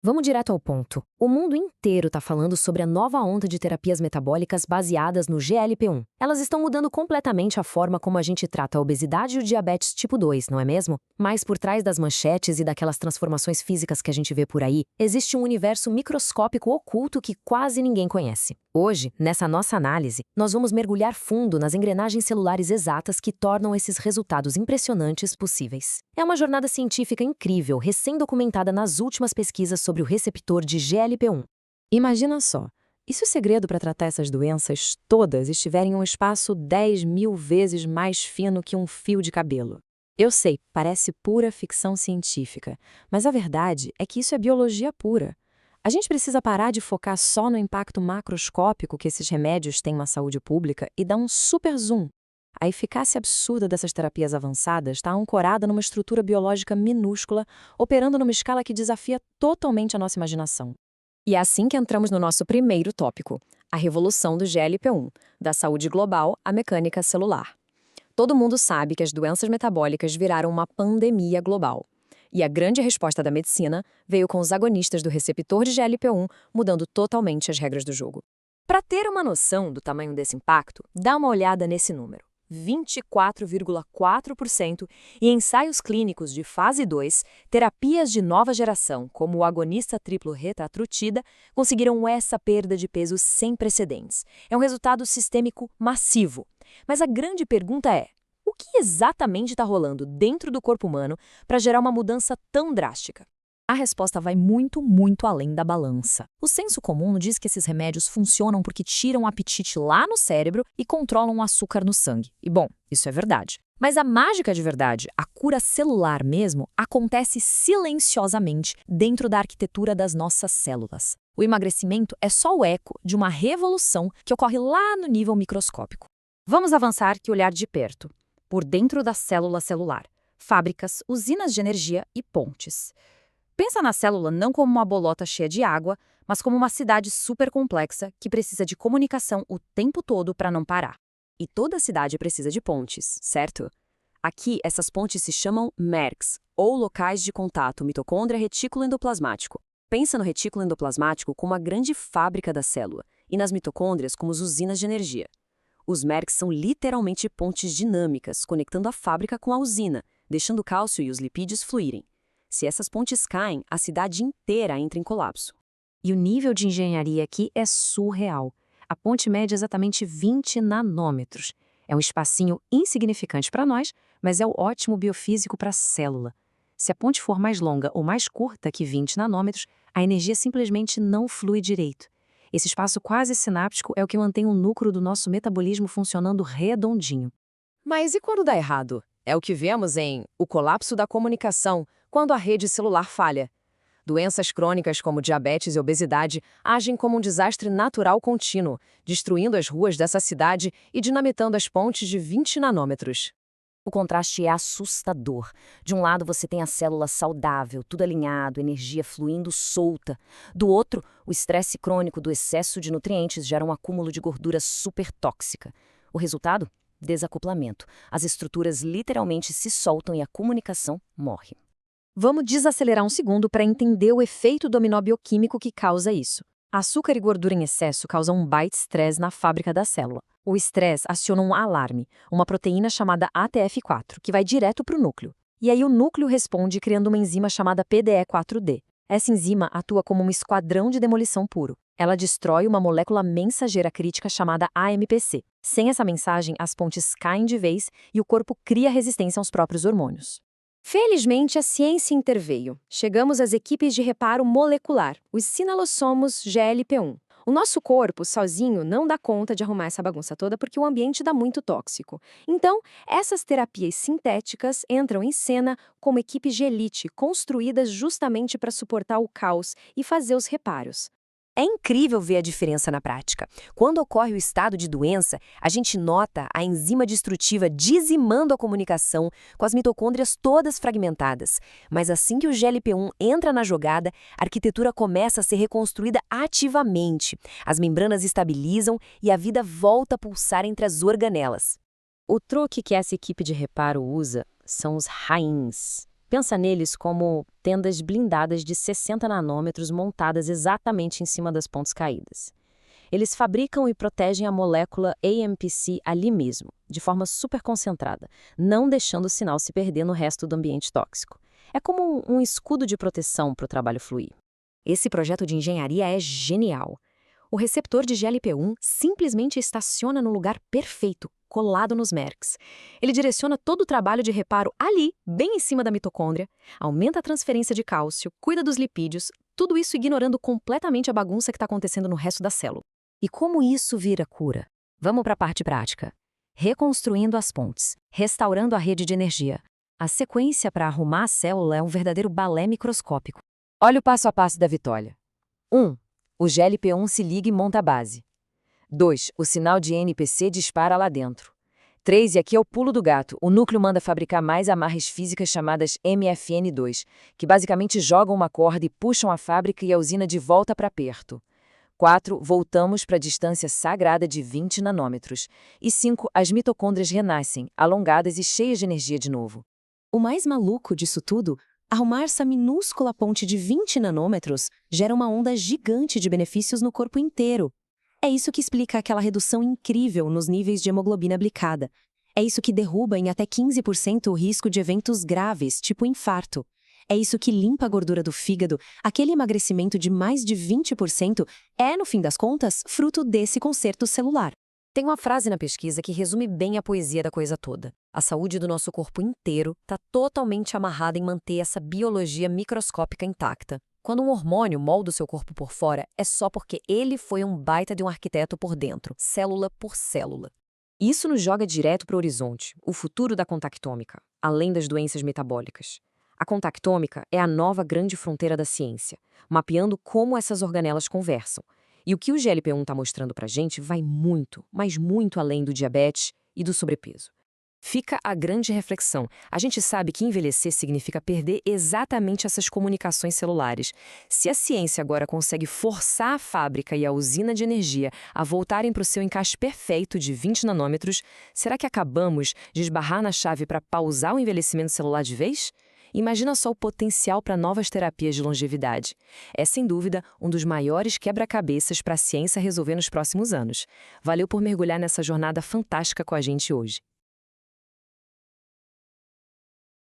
Vamos direto ao ponto. O mundo inteiro está falando sobre a nova onda de terapias metabólicas baseadas no GLP-1. Elas estão mudando completamente a forma como a gente trata a obesidade e o diabetes tipo 2, não é mesmo? Mas por trás das manchetes e daquelas transformações físicas que a gente vê por aí, existe um universo microscópico oculto que quase ninguém conhece. Hoje, nessa nossa análise, nós vamos mergulhar fundo nas engrenagens celulares exatas que tornam esses resultados impressionantes possíveis. É uma jornada científica incrível, recém-documentada nas últimas pesquisas sobre o receptor de GLP-1. Imagina só, e se o segredo para tratar essas doenças todas estiver em um espaço 10.000 vezes mais fino que um fio de cabelo? Eu sei, parece pura ficção científica, mas a verdade é que isso é biologia pura. A gente precisa parar de focar só no impacto macroscópico que esses remédios têm na saúde pública e dar um super zoom. A eficácia absurda dessas terapias avançadas está ancorada numa estrutura biológica minúscula, operando numa escala que desafia totalmente a nossa imaginação. E é assim que entramos no nosso primeiro tópico, a revolução do GLP-1, da saúde global à mecânica celular. Todo mundo sabe que as doenças metabólicas viraram uma pandemia global. E a grande resposta da medicina veio com os agonistas do receptor de GLP-1 mudando totalmente as regras do jogo. Para ter uma noção do tamanho desse impacto, dá uma olhada nesse número. 24,4% e ensaios clínicos de fase 2, terapias de nova geração, como o agonista triplo retatrutida, conseguiram essa perda de peso sem precedentes. É um resultado sistêmico massivo. Mas a grande pergunta é: o que exatamente está rolando dentro do corpo humano para gerar uma mudança tão drástica? A resposta vai muito, muito além da balança. O senso comum diz que esses remédios funcionam porque tiram o apetite lá no cérebro e controlam o açúcar no sangue. E bom, isso é verdade. Mas a mágica de verdade, a cura celular mesmo, acontece silenciosamente dentro da arquitetura das nossas células. O emagrecimento é só o eco de uma revolução que ocorre lá no nível microscópico. Vamos avançar e olhar de perto. Por dentro da célula celular, fábricas, usinas de energia e pontes. Pensa na célula não como uma bolota cheia de água, mas como uma cidade super complexa que precisa de comunicação o tempo todo para não parar. E toda cidade precisa de pontes, certo? Aqui, essas pontes se chamam MERCs, ou locais de contato mitocôndria-retículo endoplasmático. Pensa no retículo endoplasmático como a grande fábrica da célula, e nas mitocôndrias como as usinas de energia. Os MERCs são literalmente pontes dinâmicas, conectando a fábrica com a usina, deixando o cálcio e os lipídios fluírem. Se essas pontes caem, a cidade inteira entra em colapso. E o nível de engenharia aqui é surreal. A ponte mede exatamente 20 nanômetros. É um espacinho insignificante para nós, mas é o ótimo biofísico para a célula. Se a ponte for mais longa ou mais curta que 20 nanômetros, a energia simplesmente não flui direito. Esse espaço quase sináptico é o que mantém o núcleo do nosso metabolismo funcionando redondinho. Mas e quando dá errado? É o que vemos em o colapso da comunicação, quando a rede celular falha. Doenças crônicas como diabetes e obesidade agem como um desastre natural contínuo, destruindo as ruas dessa cidade e dinamitando as pontes de 20 nanômetros. O contraste é assustador. De um lado você tem a célula saudável, tudo alinhado, energia fluindo solta. Do outro, o estresse crônico do excesso de nutrientes gera um acúmulo de gordura super tóxica. O resultado? Desacoplamento. As estruturas literalmente se soltam e a comunicação morre. Vamos desacelerar um segundo para entender o efeito dominó bioquímico que causa isso. Açúcar e gordura em excesso causam um baita estresse na fábrica da célula. O estresse aciona um alarme, uma proteína chamada ATF4, que vai direto para o núcleo. E aí o núcleo responde criando uma enzima chamada PDE4D. Essa enzima atua como um esquadrão de demolição puro. Ela destrói uma molécula mensageira crítica chamada AMPC. Sem essa mensagem, as pontes caem de vez e o corpo cria resistência aos próprios hormônios. Felizmente, a ciência interveio. Chegamos às equipes de reparo molecular, os sinalossomos GLP-1. O nosso corpo, sozinho, não dá conta de arrumar essa bagunça toda porque o ambiente dá muito tóxico. Então, essas terapias sintéticas entram em cena como equipes de elite, construídas justamente para suportar o caos e fazer os reparos. É incrível ver a diferença na prática. Quando ocorre o estado de doença, a gente nota a enzima destrutiva dizimando a comunicação, com as mitocôndrias todas fragmentadas. Mas assim que o GLP-1 entra na jogada, a arquitetura começa a ser reconstruída ativamente. As membranas estabilizam e a vida volta a pulsar entre as organelas. O truque que essa equipe de reparo usa são os RAINs. Pensa neles como tendas blindadas de 60 nanômetros montadas exatamente em cima das pontes caídas. Eles fabricam e protegem a molécula AMPC ali mesmo, de forma super concentrada, não deixando o sinal se perder no resto do ambiente tóxico. É como um escudo de proteção para o trabalho fluir. Esse projeto de engenharia é genial. O receptor de GLP-1 simplesmente estaciona no lugar perfeito, colado nos MERCs. Ele direciona todo o trabalho de reparo ali, bem em cima da mitocôndria, aumenta a transferência de cálcio, cuida dos lipídios, tudo isso ignorando completamente a bagunça que está acontecendo no resto da célula. E como isso vira cura? Vamos para a parte prática. Reconstruindo as pontes, restaurando a rede de energia. A sequência para arrumar a célula é um verdadeiro balé microscópico. Olha o passo a passo da vitória. 1. O GLP-1 se liga e monta a base. 2. O sinal de NPC dispara lá dentro. 3. E aqui é o pulo do gato. O núcleo manda fabricar mais amarres físicas chamadas MFN2, que basicamente jogam uma corda e puxam a fábrica e a usina de volta para perto. 4. Voltamos para a distância sagrada de 20 nanômetros. E 5. As mitocôndrias renascem, alongadas e cheias de energia de novo. O mais maluco disso tudo, arrumar essa minúscula ponte de 20 nanômetros gera uma onda gigante de benefícios no corpo inteiro. É isso que explica aquela redução incrível nos níveis de hemoglobina glicada. É isso que derruba em até 15% o risco de eventos graves, tipo infarto. É isso que limpa a gordura do fígado. Aquele emagrecimento de mais de 20% é, no fim das contas, fruto desse conserto celular. Tem uma frase na pesquisa que resume bem a poesia da coisa toda. A saúde do nosso corpo inteiro está totalmente amarrada em manter essa biologia microscópica intacta. Quando um hormônio molda o seu corpo por fora, é só porque ele foi um baita de um arquiteto por dentro, célula por célula. Isso nos joga direto para o horizonte, o futuro da contactômica, além das doenças metabólicas. A contactômica é a nova grande fronteira da ciência, mapeando como essas organelas conversam. E o que o GLP-1 está mostrando para a gente vai muito, mas muito além do diabetes e do sobrepeso. Fica a grande reflexão. A gente sabe que envelhecer significa perder exatamente essas comunicações celulares. Se a ciência agora consegue forçar a fábrica e a usina de energia a voltarem para o seu encaixe perfeito de 20 nanômetros, será que acabamos de esbarrar na chave para pausar o envelhecimento celular de vez? Imagina só o potencial para novas terapias de longevidade. É, sem dúvida, um dos maiores quebra-cabeças para a ciência resolver nos próximos anos. Valeu por mergulhar nessa jornada fantástica com a gente hoje.